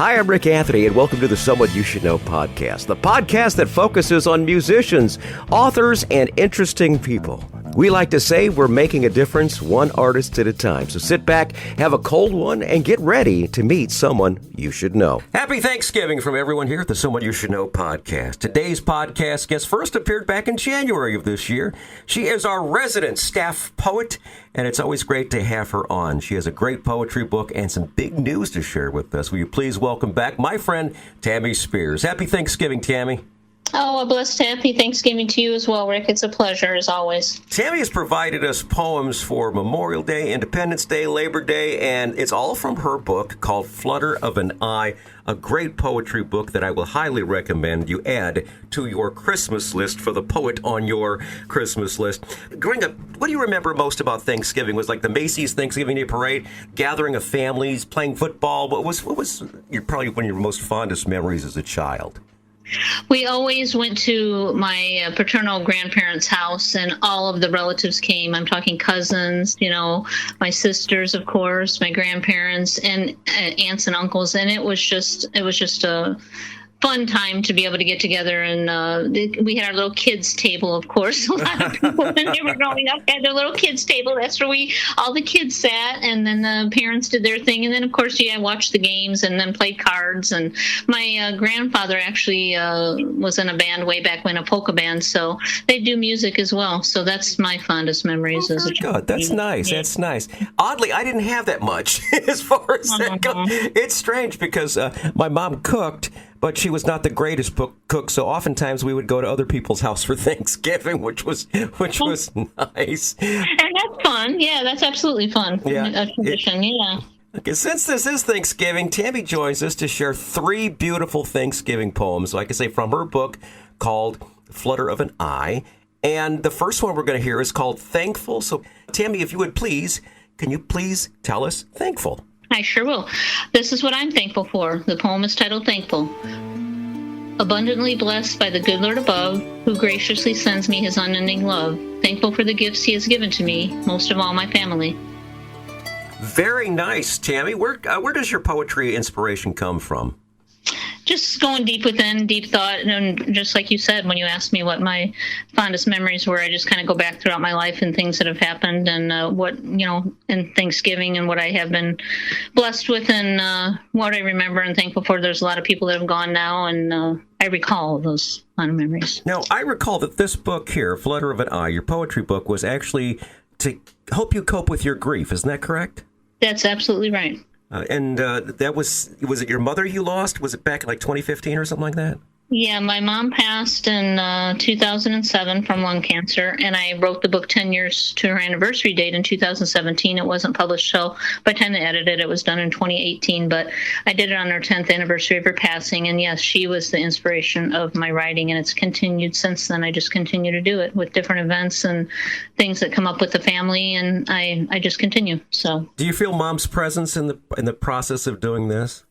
Hi, I'm Rick Anthony, and welcome to the Someone You Should Know podcast, the podcast that focuses on musicians, authors, and interesting people. We like to say we're making a difference one artist at a time. So sit back, have a cold one, and get ready to meet someone you should know. Happy Thanksgiving from everyone here at the Someone You Should Know podcast. Today's podcast guest first appeared back in January of this year. She is our resident staff poet, and it's always great to have her on. She has a great poetry book and some big news to share with us. Will you please welcome back my friend, Tammy Spears. Happy Thanksgiving, Tammy. Oh, a blessed happy Thanksgiving to you as well, Rick. It's a pleasure, as always. Tammy has provided us poems for Memorial Day, Independence Day, Labor Day, and it's all from her book called Flutter of an Eye, a great poetry book that I will highly recommend you add to your Christmas list for the poet on your Christmas list. Growing up, what do you remember most about Thanksgiving? Was like the Macy's Thanksgiving Day Parade, gathering of families, playing football? What was probably one of your most fondest memories as a child? We always went to my paternal grandparents' house, and all of the relatives came. I'm talking cousins, my sisters, of course, my grandparents, and aunts and uncles. And it was just a fun time to be able to get together. And we had our little kids table, of course. A lot of people, when they were growing up, had their little kids table. That's where all the kids sat, and then the parents did their thing. And then, of course, watched the games and then played cards. And my grandfather actually was in a band way back when, a polka band. So they do music as well. So that's my fondest memories as a child. Good. That's nice. Yeah. That's nice. Oddly, I didn't have that much as far as that goes. It's strange because my mom cooked, but she was not the greatest cook, so oftentimes we would go to other people's house for Thanksgiving, which was nice. And that's fun. Yeah, that's absolutely fun. Yeah. A tradition, yeah. Okay, since this is Thanksgiving, Tammy joins us to share 3 beautiful Thanksgiving poems, like I say, from her book called Flutter of an Eye. And the first one we're going to hear is called Thankful. So, Tammy, if you would please, can you please tell us Thankful? I sure will. This is what I'm thankful for. The poem is titled Thankful. Abundantly blessed by the good Lord above, who graciously sends me his unending love. Thankful for the gifts he has given to me, most of all my family. Very nice, Tammy. Where does your poetry inspiration come from? Just going deep within, deep thought, and just like you said, when you asked me what my fondest memories were, I just kind of go back throughout my life and things that have happened, and in Thanksgiving, and what I have been blessed with, and what I remember and thankful for. There's a lot of people that have gone now, and I recall those fond memories. Now, I recall that this book here, Flutter of an Eye, your poetry book, was actually to help you cope with your grief. Isn't that correct? That's absolutely right. And that was it your mother you lost? Was it back in like 2015 or something like that? Yeah, my mom passed in 2007 from lung cancer, and I wrote the book 10 years to her anniversary date in 2017. It wasn't published till, by the time they edited it, was done in 2018, but I did it on her 10th anniversary of her passing, and yes, she was the inspiration of my writing, and it's continued since then. I just continue to do it with different events and things that come up with the family, and I just continue. So, do you feel Mom's presence in the process of doing this?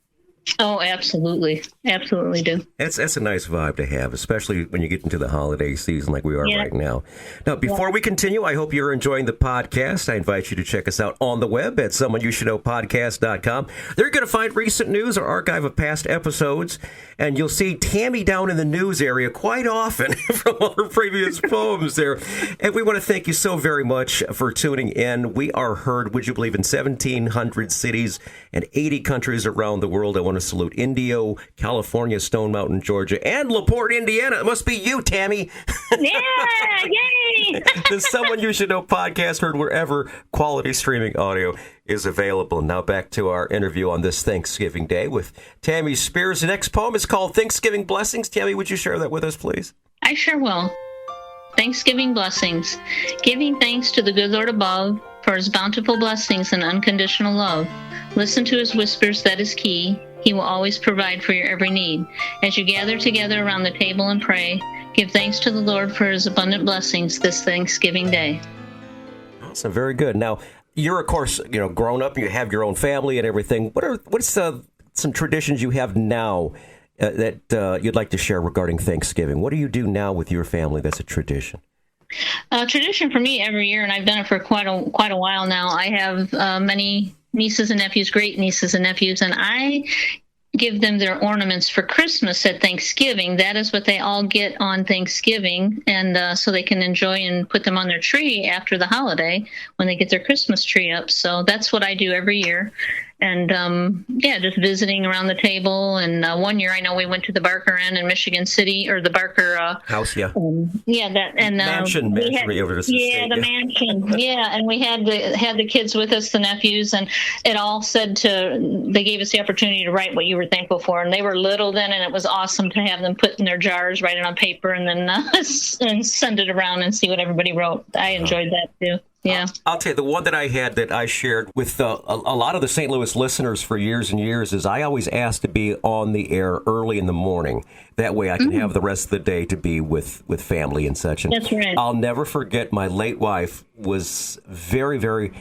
Oh, absolutely. Absolutely do. That's a nice vibe to have, especially when you get into the holiday season like we are right now. Now, before we continue, I hope you're enjoying the podcast. I invite you to check us out on the web at Someoneyoushouldknowpodcast.com. There you're going to find recent news or archive of past episodes, and you'll see Tammy down in the news area quite often from all her previous poems there. And we want to thank you so very much for tuning in. We are heard, would you believe, in 1,700 cities and 80 countries around the world. I want to salute Indio, California, Stone Mountain, Georgia, and LaPorte, Indiana. It must be you, Tammy. Yeah, yay! The Someone You Should Know podcast, heard wherever quality streaming audio is available. Now back to our interview on this Thanksgiving Day with Tammy Spears. The next poem is called Thanksgiving Blessings. Tammy, would you share that with us, please? I sure will. Thanksgiving Blessings. Giving thanks to the good Lord above for his bountiful blessings and unconditional love. Listen to his whispers, that is key. He will always provide for your every need. As you gather together around the table and pray, give thanks to the Lord for his abundant blessings this Thanksgiving Day. Awesome, very good. Now, you're, of course, grown up and you have your own family and everything. What's some traditions you have now that you'd like to share regarding Thanksgiving? What do you do now with your family that's a tradition? Tradition for me every year, and I've done it for quite a while now. I have many nieces and nephews, great nieces and nephews, and I give them their ornaments for Christmas at Thanksgiving. That is what they all get on Thanksgiving, and so they can enjoy and put them on their tree after the holiday when they get their Christmas tree up. So that's what I do every year. And just visiting around the table. And one year, I know we went to the Barker Inn in Michigan City, or the Barker house, yeah, that and mansion, the mansion, yeah. And we had the kids with us, the nephews, and it all said they gave us the opportunity to write what you were thankful for, and they were little then, and it was awesome to have them put in their jars, write it on paper, and then and send it around and see what everybody wrote. I enjoyed that too. Yeah, I'll tell you, the one that I had that I shared with a lot of the St. Louis listeners for years and years is I always asked to be on the air early in the morning. That way I can have the rest of the day to be with family and such. And that's right. I'll never forget my late wife was very, very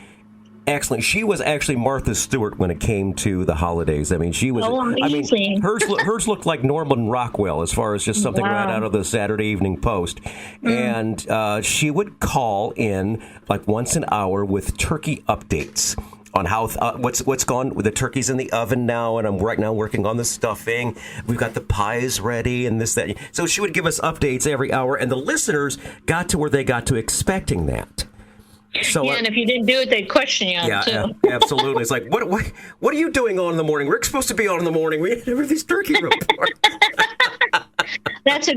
excellent. She was actually Martha Stewart when it came to the holidays. I mean, she was. Amazing. Hers looked like Norman Rockwell as far as just something right out of the Saturday Evening Post. And she would call in like once an hour with turkey updates on how what's gone with the turkeys in the oven now, and I'm right now working on the stuffing. We've got the pies ready and this, that. So she would give us updates every hour, and the listeners got to where they got to expecting that. So, and if you didn't do it, they'd question you on it too. Absolutely. It's like, what are you doing on in the morning? We're supposed to be on in the morning. We have these turkey reports. That's a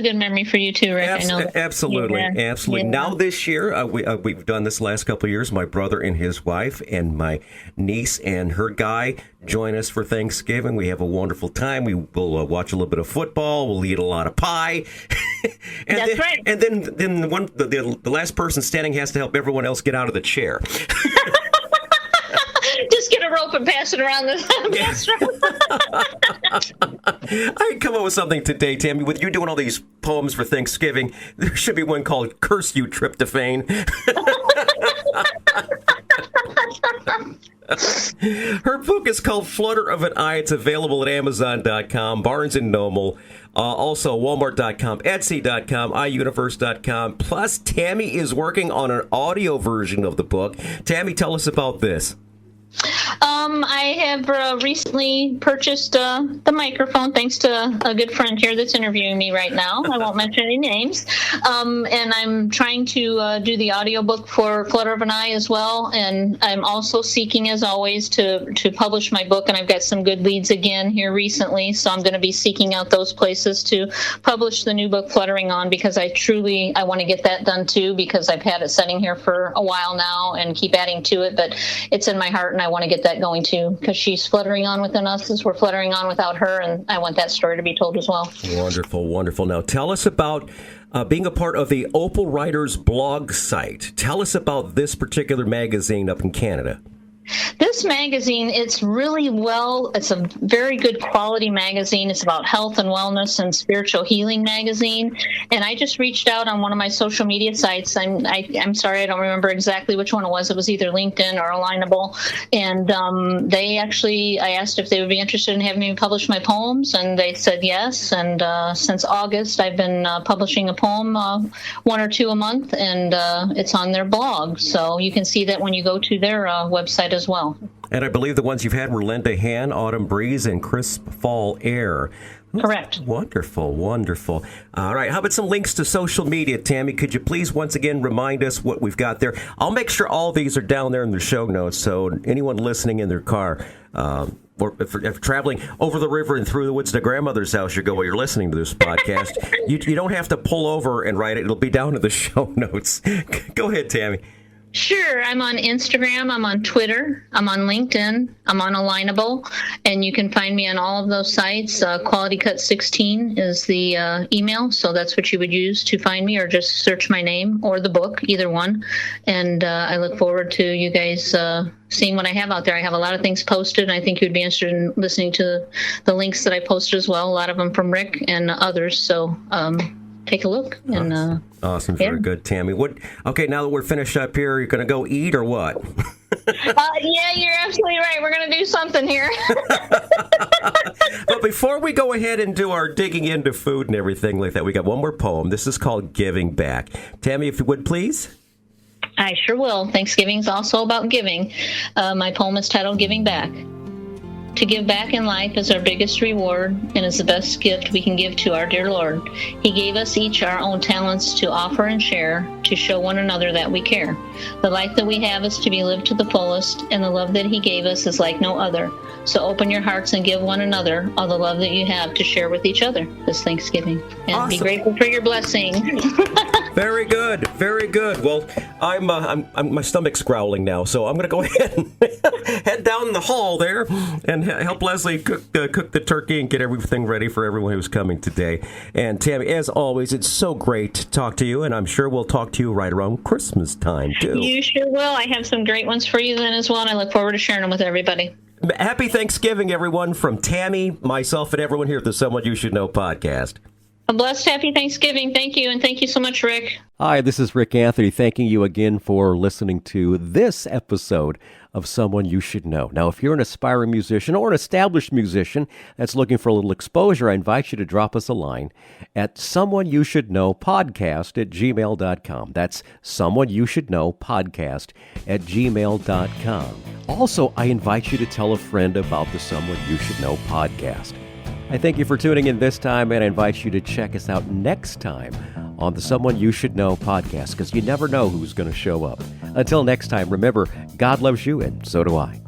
good memory for you too, Rick. I know that. Absolutely. Yeah. Now this year, we've done this last couple of years. My brother and his wife and my niece and her guy join us for Thanksgiving. We have a wonderful time. We will watch a little bit of football. We'll eat a lot of pie. That's right. And then the last person standing has to help everyone else get out of the chair. Just get a rope and pass it around the restaurant. I come up with something today, Tammy. With you doing all these poems for Thanksgiving, there should be one called "Curse You, Tryptophan." Her book is called Flutter of an Eye. It's available at Amazon.com, Barnes & Noble, also Walmart.com, Etsy.com, iUniverse.com. Plus, Tammy is working on an audio version of the book. Tammy, tell us about this. I have recently purchased the microphone, thanks to a good friend here that's interviewing me right now. I won't mention any names. And I'm trying to do the audiobook for Flutter of an Eye as well. And I'm also seeking, as always, to publish my book. And I've got some good leads again here recently. So I'm going to be seeking out those places to publish the new book, Fluttering On, because I want to get that done too, because I've had it sitting here for a while now and keep adding to it. But it's in my heart, and I want to get that going too, because she's fluttering on within us as we're fluttering on without her, and I want that story to be told as well. Wonderful, wonderful. Now tell us about being a part of the Opal Writers blog site. Tell us about this particular magazine up in Canada. This magazine, it's a very good quality magazine. It's about health and wellness and spiritual healing magazine. And I just reached out on one of my social media sites. I'm sorry, I don't remember exactly which one it was. It was either LinkedIn or Alignable. And I asked if they would be interested in having me publish my poems, and they said yes. And since August, I've been publishing a poem, one or two a month, and it's on their blog. So you can see that when you go to their website as well. And I believe the ones you've had were Lend a Hand, Autumn Breeze, and Crisp Fall Air. Correct. Wonderful, wonderful. All right, how about some links to social media, Tammy? Could you please once again remind us what we've got there? I'll make sure all these are down there in the show notes, so anyone listening in their car or if traveling over the river and through the woods to grandmother's house you go while you're listening to this podcast, you don't have to pull over and write it. It'll be down in the show notes. Go ahead, Tammy. Sure. I'm on Instagram. I'm on Twitter. I'm on LinkedIn. I'm on Alignable. And you can find me on all of those sites. QualityCut16 is the email. So that's what you would use to find me, or just search my name or the book, either one. And I look forward to you guys seeing what I have out there. I have a lot of things posted, and I think you'd be interested in listening to the links that I posted as well, a lot of them from Rick and others. So take a look. And awesome. Very good, Tammy. Okay, now that we're finished up here, you're going to go eat or what? Yeah, you're absolutely right. We're going to do something here. But before we go ahead and do our digging into food and everything like that, we got one more poem. This is called Giving Back. Tammy, if you would, please. I sure will. Thanksgiving's also about giving. My poem is titled Giving Back. To give back in life is our biggest reward and is the best gift we can give to our dear Lord. He gave us each our own talents to offer and share, to show one another that we care. The life that we have is to be lived to the fullest, and the love that He gave us is like no other. So open your hearts and give one another all the love that you have to share with each other this Thanksgiving. And Awesome. Be grateful for your blessing. Very good, very good. Well, I'm my stomach's growling now, so I'm going to go ahead and head down the hall there and help Leslie cook the turkey and get everything ready for everyone who's coming today. And Tammy, as always, it's so great to talk to you, and I'm sure we'll talk to you right around Christmas time too. You sure will. I have some great ones for you then as well, and I look forward to sharing them with everybody. Happy Thanksgiving, everyone, from Tammy, myself, and everyone here at the Someone You Should Know podcast. A blessed, happy Thanksgiving. Thank you, and thank you so much, Rick. Hi, this is Rick Anthony, thanking you again for listening to this episode of Someone You Should Know. Now, if you're an aspiring musician or an established musician that's looking for a little exposure, I invite you to drop us a line at someoneyoushouldknowpodcast@gmail.com. That's someoneyoushouldknowpodcast@gmail.com. Also, I invite you to tell a friend about the Someone You Should Know podcast. I thank you for tuning in this time, and I invite you to check us out next time on the Someone You Should Know podcast, because you never know who's going to show up. Until next time, remember, God loves you, and so do I.